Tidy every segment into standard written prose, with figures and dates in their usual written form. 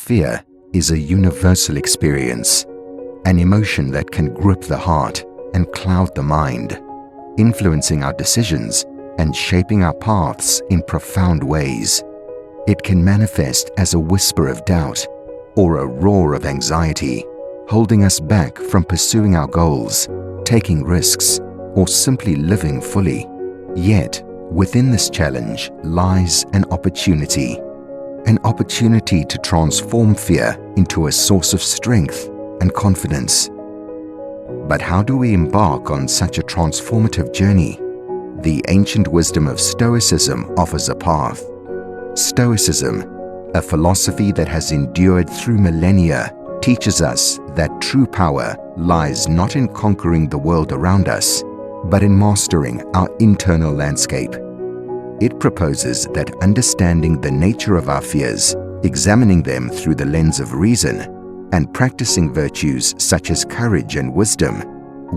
Fear is a universal experience, an emotion that can grip the heart and cloud the mind, influencing our decisions and shaping our paths in profound ways. It can manifest as a whisper of doubt or a roar of anxiety, holding us back from pursuing our goals, taking risks, or simply living fully. Yet, within this challenge lies an opportunity to transform fear into a source of strength and confidence. But how do we embark on such a transformative journey? The ancient wisdom of Stoicism offers a path. Stoicism, a philosophy that has endured through millennia, teaches us that true power lies not in conquering the world around us, but in mastering our internal landscape. It proposes that understanding the nature of our fears, examining them through the lens of reason, and practicing virtues such as courage and wisdom,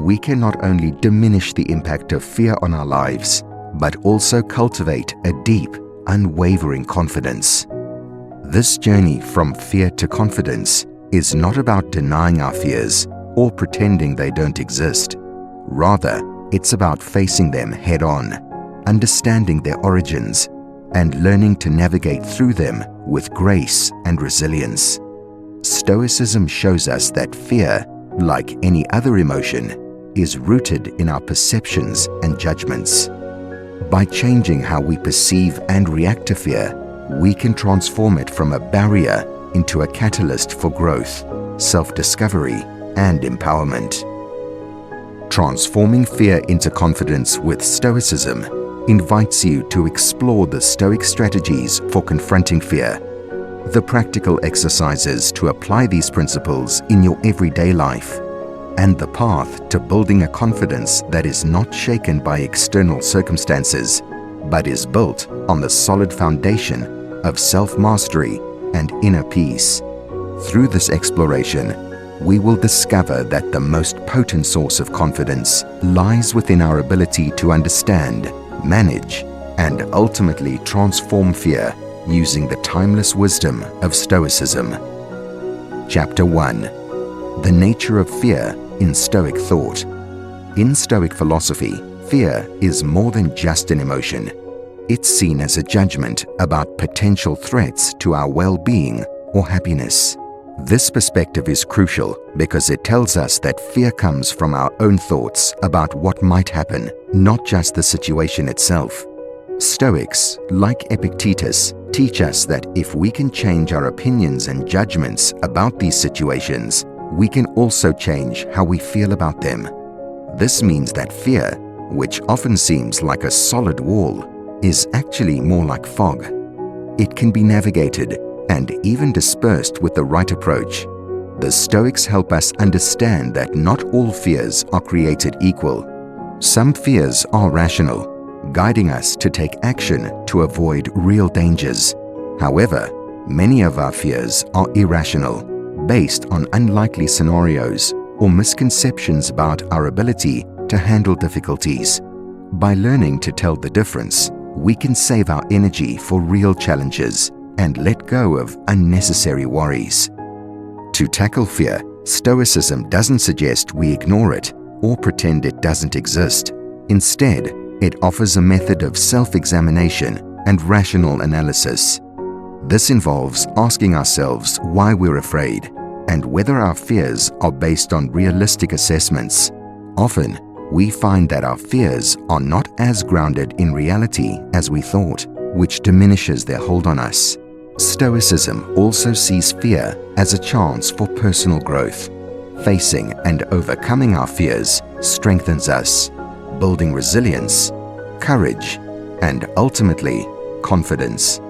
we can not only diminish the impact of fear on our lives, but also cultivate a deep, unwavering confidence. This journey from fear to confidence is not about denying our fears or pretending they don't exist. Rather, it's about facing them head-on, understanding their origins, and learning to navigate through them with grace and resilience. Stoicism shows us that fear, like any other emotion, is rooted in our perceptions and judgments. By changing how we perceive and react to fear, we can transform it from a barrier into a catalyst for growth, self-discovery, and empowerment. Transforming fear into confidence with Stoicism invites you to explore the Stoic strategies for confronting fear, the practical exercises to apply these principles in your everyday life, and the path to building a confidence that is not shaken by external circumstances, but is built on the solid foundation of self-mastery and inner peace. Through this exploration, we will discover that the most potent source of confidence lies within our ability to understand, manage, and ultimately transform fear using the timeless wisdom of Stoicism. Chapter 1. The Nature of Fear in Stoic Thought. In Stoic philosophy, fear is more than just an emotion. It's seen as a judgment about potential threats to our well-being or happiness. This perspective is crucial because it tells us that fear comes from our own thoughts about what might happen, not just the situation itself. Stoics, like Epictetus, teach us that if we can change our opinions and judgments about these situations, we can also change how we feel about them. This means that fear, which often seems like a solid wall, is actually more like fog. It can be navigated and even dispersed with the right approach. The Stoics help us understand that not all fears are created equal. Some fears are rational, guiding us to take action to avoid real dangers. However, many of our fears are irrational, based on unlikely scenarios or misconceptions about our ability to handle difficulties. By learning to tell the difference, we can save our energy for real challenges and let go of unnecessary worries. To tackle fear, Stoicism doesn't suggest we ignore it or pretend it doesn't exist. Instead, it offers a method of self-examination and rational analysis. This involves asking ourselves why we're afraid and whether our fears are based on realistic assessments. Often, we find that our fears are not as grounded in reality as we thought, which diminishes their hold on us. Stoicism also sees fear as a chance for personal growth. Facing and overcoming our fears strengthens us, building resilience, courage, and ultimately, confidence.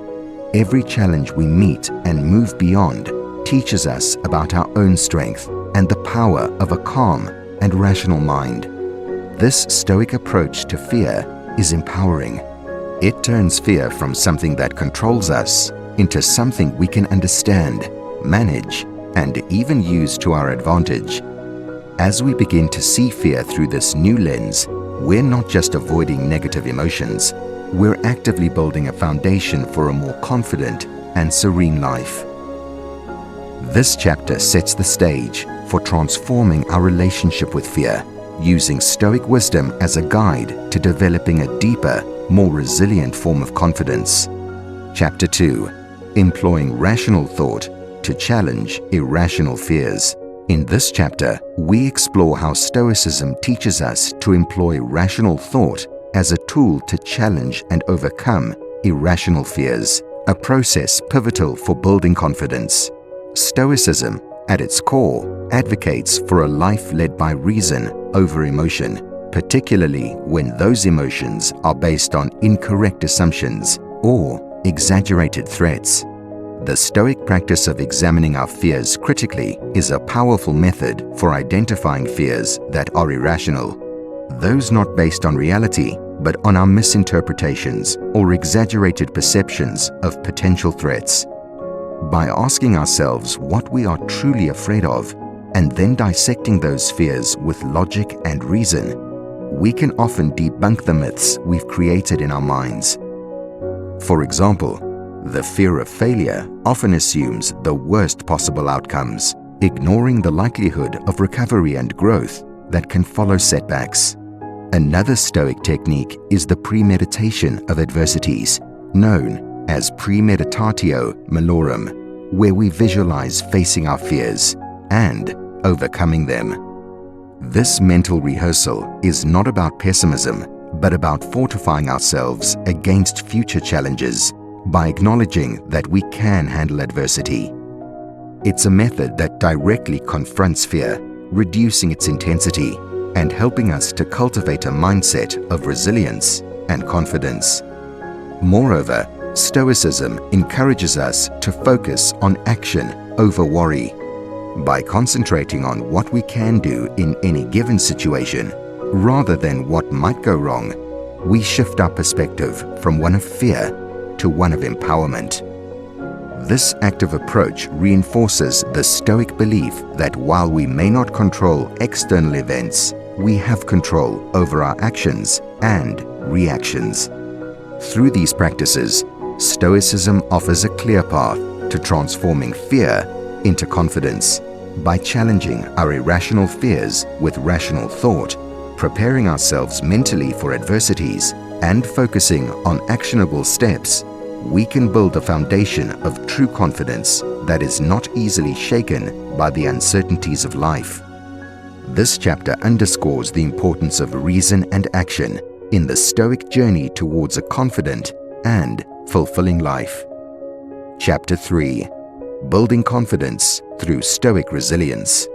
Every challenge we meet and move beyond teaches us about our own strength and the power of a calm and rational mind. This Stoic approach to fear is empowering. It turns fear from something that controls us into something we can understand, manage, and even use to our advantage. As we begin to see fear through this new lens, we're not just avoiding negative emotions, we're actively building a foundation for a more confident and serene life. This chapter sets the stage for transforming our relationship with fear, using Stoic wisdom as a guide to developing a deeper, more resilient form of confidence. Chapter 2. Employing rational thought to challenge irrational fears. In this chapter, we explore how Stoicism teaches us to employ rational thought as a tool to challenge and overcome irrational fears, a process pivotal for building confidence. Stoicism, at its core, advocates for a life led by reason over emotion, particularly when those emotions are based on incorrect assumptions or exaggerated threats. The Stoic practice of examining our fears critically is a powerful method for identifying fears that are irrational, those not based on reality, but on our misinterpretations or exaggerated perceptions of potential threats. By asking ourselves what we are truly afraid of and then dissecting those fears with logic and reason, we can often debunk the myths we've created in our minds. For example, the fear of failure often assumes the worst possible outcomes, ignoring the likelihood of recovery and growth that can follow setbacks. Another Stoic technique is the premeditation of adversities, known as premeditatio malorum, where we visualize facing our fears and overcoming them. This mental rehearsal is not about pessimism, but about fortifying ourselves against future challenges by acknowledging that we can handle adversity. It's a method that directly confronts fear, reducing its intensity and helping us to cultivate a mindset of resilience and confidence. Moreover, Stoicism encourages us to focus on action over worry. By concentrating on what we can do in any given situation, rather than what might go wrong, we shift our perspective from one of fear to one of empowerment. This active approach reinforces the Stoic belief that while we may not control external events, we have control over our actions and reactions. Through these practices, Stoicism offers a clear path to transforming fear into confidence by challenging our irrational fears with rational thought, preparing ourselves mentally for adversities, and focusing on actionable steps. We can build a foundation of true confidence that is not easily shaken by the uncertainties of life. This chapter underscores the importance of reason and action in the Stoic journey towards a confident and fulfilling life. Chapter 3. Building confidence through Stoic resilience.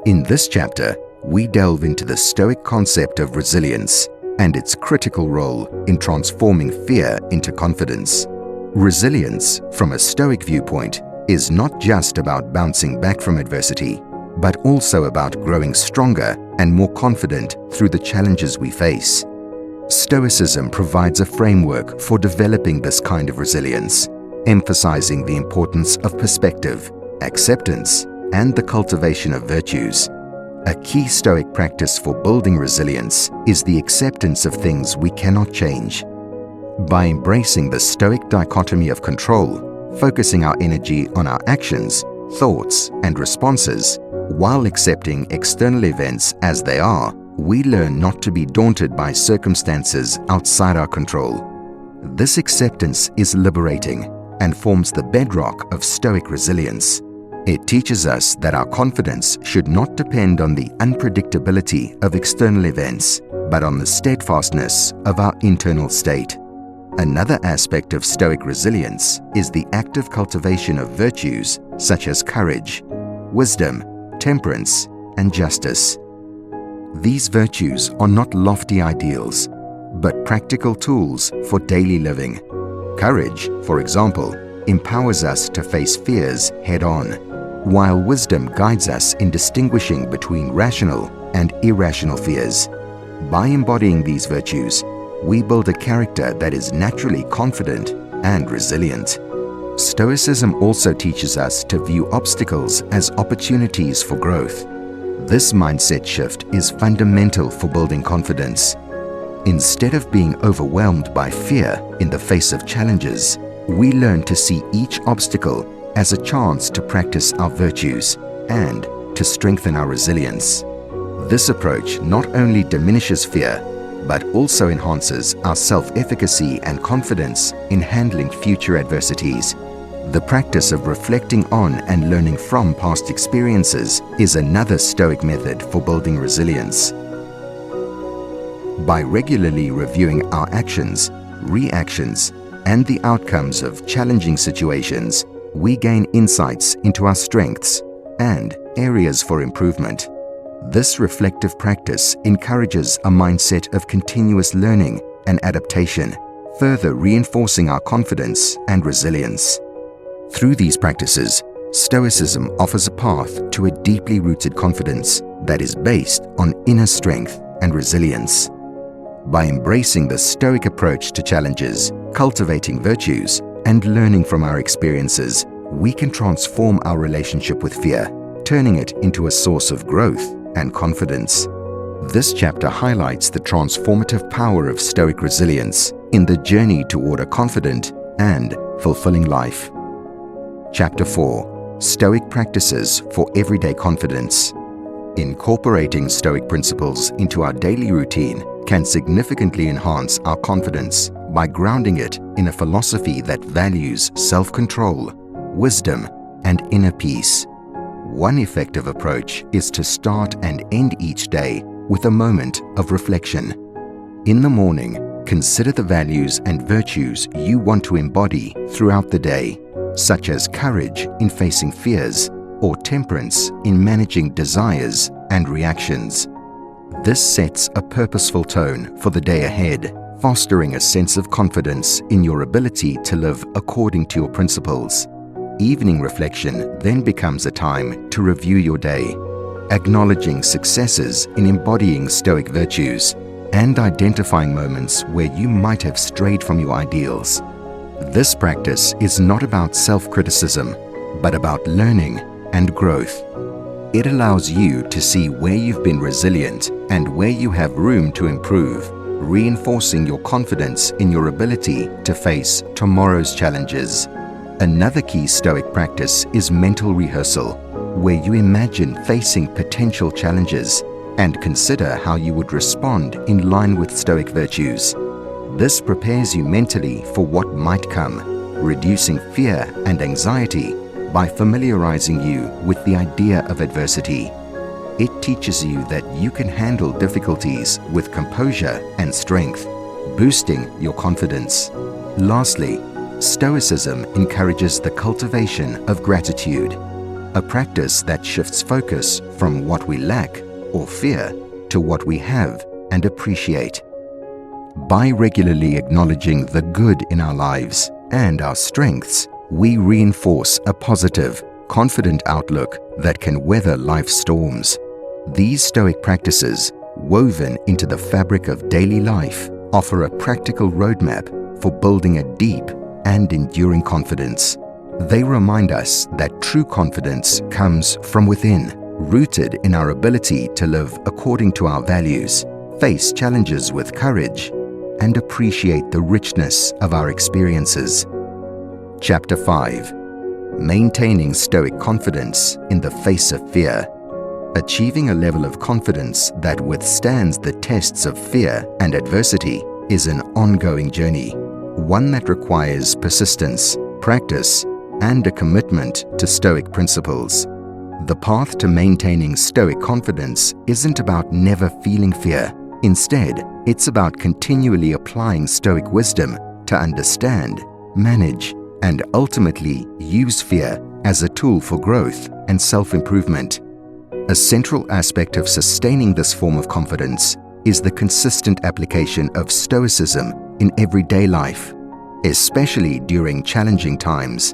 In this chapter, we delve into the Stoic concept of resilience and its critical role in transforming fear into confidence. Resilience, from a Stoic viewpoint, is not just about bouncing back from adversity, but also about growing stronger and more confident through the challenges we face. Stoicism provides a framework for developing this kind of resilience, emphasizing the importance of perspective, acceptance, and the cultivation of virtues. A key Stoic practice for building resilience is the acceptance of things we cannot change. By embracing the Stoic dichotomy of control, focusing our energy on our actions, thoughts, and responses, while accepting external events as they are, we learn not to be daunted by circumstances outside our control. This acceptance is liberating and forms the bedrock of Stoic resilience. It teaches us that our confidence should not depend on the unpredictability of external events, but on the steadfastness of our internal state. Another aspect of Stoic resilience is the active cultivation of virtues such as courage, wisdom, temperance, and justice. These virtues are not lofty ideals, but practical tools for daily living. Courage, for example, empowers us to face fears head-on, while wisdom guides us in distinguishing between rational and irrational fears. By embodying these virtues, we build a character that is naturally confident and resilient. Stoicism also teaches us to view obstacles as opportunities for growth. This mindset shift is fundamental for building confidence. Instead of being overwhelmed by fear in the face of challenges, we learn to see each obstacle as a chance to practice our virtues and to strengthen our resilience. This approach not only diminishes fear, but also enhances our self-efficacy and confidence in handling future adversities. The practice of reflecting on and learning from past experiences is another Stoic method for building resilience. By regularly reviewing our actions, reactions, and the outcomes of challenging situations, we gain insights into our strengths and areas for improvement. This reflective practice encourages a mindset of continuous learning and adaptation, further reinforcing our confidence and resilience. Through these practices, Stoicism offers a path to a deeply rooted confidence that is based on inner strength and resilience. By embracing the Stoic approach to challenges, cultivating virtues, and learning from our experiences, we can transform our relationship with fear, turning it into a source of growth and confidence. This chapter highlights the transformative power of Stoic resilience in the journey toward a confident and fulfilling life. Chapter 4: Stoic Practices for Everyday Confidence. Incorporating Stoic principles into our daily routine can significantly enhance our confidence by grounding it in a philosophy that values self-control, wisdom, and inner peace. One effective approach is to start and end each day with a moment of reflection. In the morning, consider the values and virtues you want to embody throughout the day, such as courage in facing fears or temperance in managing desires and reactions. This sets a purposeful tone for the day ahead, fostering a sense of confidence in your ability to live according to your principles. Evening reflection then becomes a time to review your day, acknowledging successes in embodying Stoic virtues and identifying moments where you might have strayed from your ideals. This practice is not about self-criticism, but about learning and growth. It allows you to see where you've been resilient and where you have room to improve, reinforcing your confidence in your ability to face tomorrow's challenges. Another key Stoic practice is mental rehearsal, where you imagine facing potential challenges and consider how you would respond in line with Stoic virtues. This prepares you mentally for what might come, reducing fear and anxiety by familiarizing you with the idea of adversity. It teaches you that you can handle difficulties with composure and strength, boosting your confidence. Lastly, Stoicism encourages the cultivation of gratitude, a practice that shifts focus from what we lack or fear to what we have and appreciate. By regularly acknowledging the good in our lives and our strengths, we reinforce a positive, confident outlook that can weather life's storms. These Stoic practices, woven into the fabric of daily life, offer a practical roadmap for building a deep and enduring confidence. They remind us that true confidence comes from within, rooted in our ability to live according to our values, face challenges with courage, and appreciate the richness of our experiences. Chapter 5: Maintaining Stoic Confidence in the Face of Fear. Achieving a level of confidence that withstands the tests of fear and adversity is an ongoing journey, one that requires persistence, practice, and a commitment to Stoic principles. The path to maintaining Stoic confidence isn't about never feeling fear. Instead, it's about continually applying Stoic wisdom to understand, manage, and ultimately use fear as a tool for growth and self-improvement. A central aspect of sustaining this form of confidence is the consistent application of Stoicism in everyday life, especially during challenging times.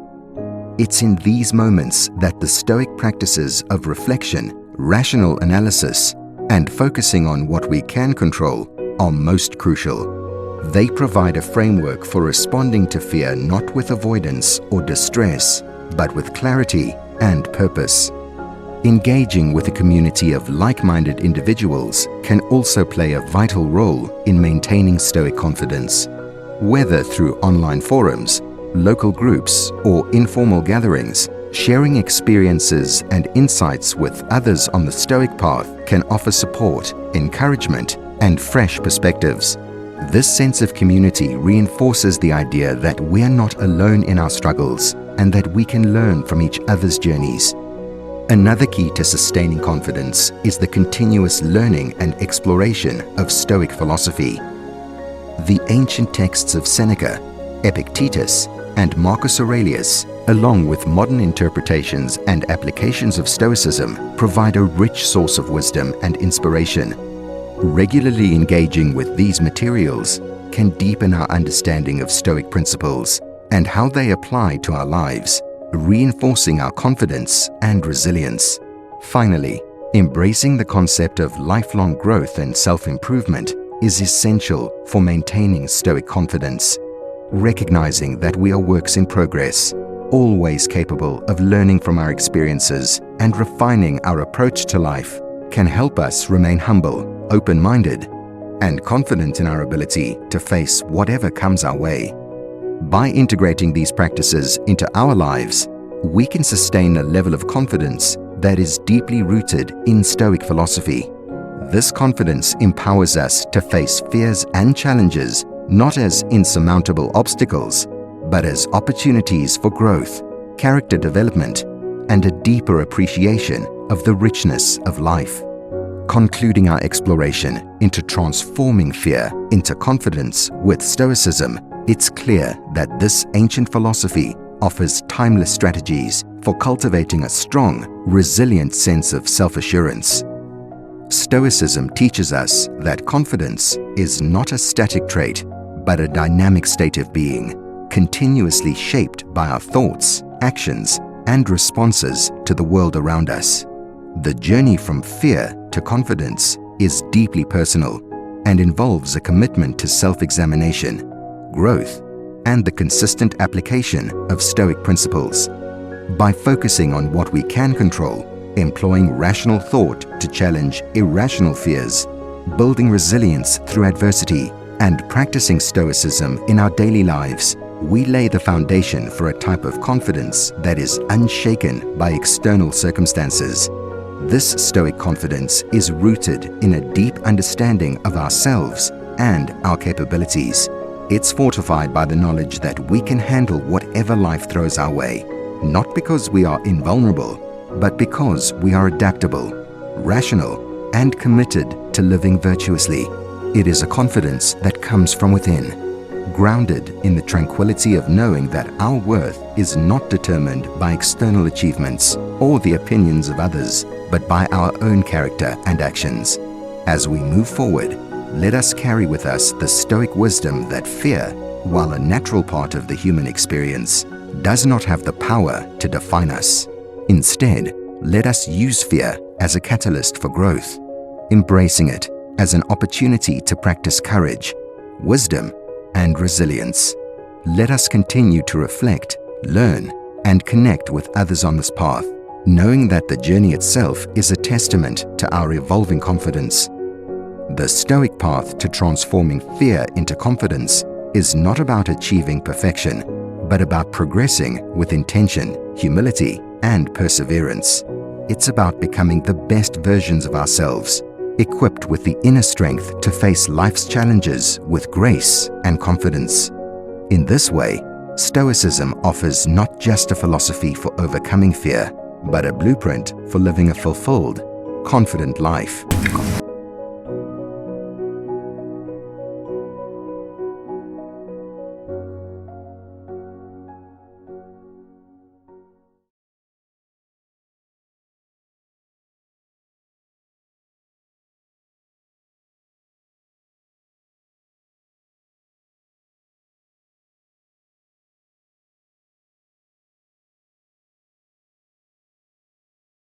It's in these moments that the Stoic practices of reflection, rational analysis, and focusing on what we can control are most crucial. They provide a framework for responding to fear not with avoidance or distress, but with clarity and purpose. Engaging with a community of like-minded individuals can also play a vital role in maintaining Stoic confidence. Whether through online forums, local groups, or informal gatherings, sharing experiences and insights with others on the Stoic path can offer support, encouragement, and fresh perspectives. This sense of community reinforces the idea that we are not alone in our struggles and that we can learn from each other's journeys. Another key to sustaining confidence is the continuous learning and exploration of Stoic philosophy. The ancient texts of Seneca, Epictetus, and Marcus Aurelius, along with modern interpretations and applications of Stoicism, provide a rich source of wisdom and inspiration. Regularly engaging with these materials can deepen our understanding of Stoic principles and how they apply to our lives, reinforcing our confidence and resilience. Finally, embracing the concept of lifelong growth and self-improvement is essential for maintaining Stoic confidence. Recognizing that we are works in progress, always capable of learning from our experiences and refining our approach to life, can help us remain humble, open-minded, and confident in our ability to face whatever comes our way. By integrating these practices into our lives, we can sustain a level of confidence that is deeply rooted in Stoic philosophy. This confidence empowers us to face fears and challenges not as insurmountable obstacles, but as opportunities for growth, character development, and a deeper appreciation of the richness of life. Concluding our exploration into transforming fear into confidence with Stoicism, it's clear that this ancient philosophy offers timeless strategies for cultivating a strong, resilient sense of self-assurance. Stoicism teaches us that confidence is not a static trait, but a dynamic state of being, continuously shaped by our thoughts, actions, and responses to the world around us. The journey from fear to confidence is deeply personal and involves a commitment to self-examination, growth, and the consistent application of Stoic principles. By focusing on what we can control, employing rational thought to challenge irrational fears, building resilience through adversity, and practicing Stoicism in our daily lives, we lay the foundation for a type of confidence that is unshaken by external circumstances. This Stoic confidence is rooted in a deep understanding of ourselves and our capabilities. It's fortified by the knowledge that we can handle whatever life throws our way, not because we are invulnerable, but because we are adaptable, rational, and committed to living virtuously. It is a confidence that comes from within, grounded in the tranquility of knowing that our worth is not determined by external achievements or the opinions of others, but by our own character and actions. As we move forward, let us carry with us the Stoic wisdom that fear, while a natural part of the human experience, does not have the power to define us. Instead, let us use fear as a catalyst for growth, embracing it as an opportunity to practice courage, wisdom, and resilience. Let us continue to reflect, learn, and connect with others on this path, knowing that the journey itself is a testament to our evolving confidence. The Stoic path to transforming fear into confidence is not about achieving perfection, but about progressing with intention, humility, and perseverance. It's about becoming the best versions of ourselves, equipped with the inner strength to face life's challenges with grace and confidence. In this way, Stoicism offers not just a philosophy for overcoming fear, but a blueprint for living a fulfilled, confident life.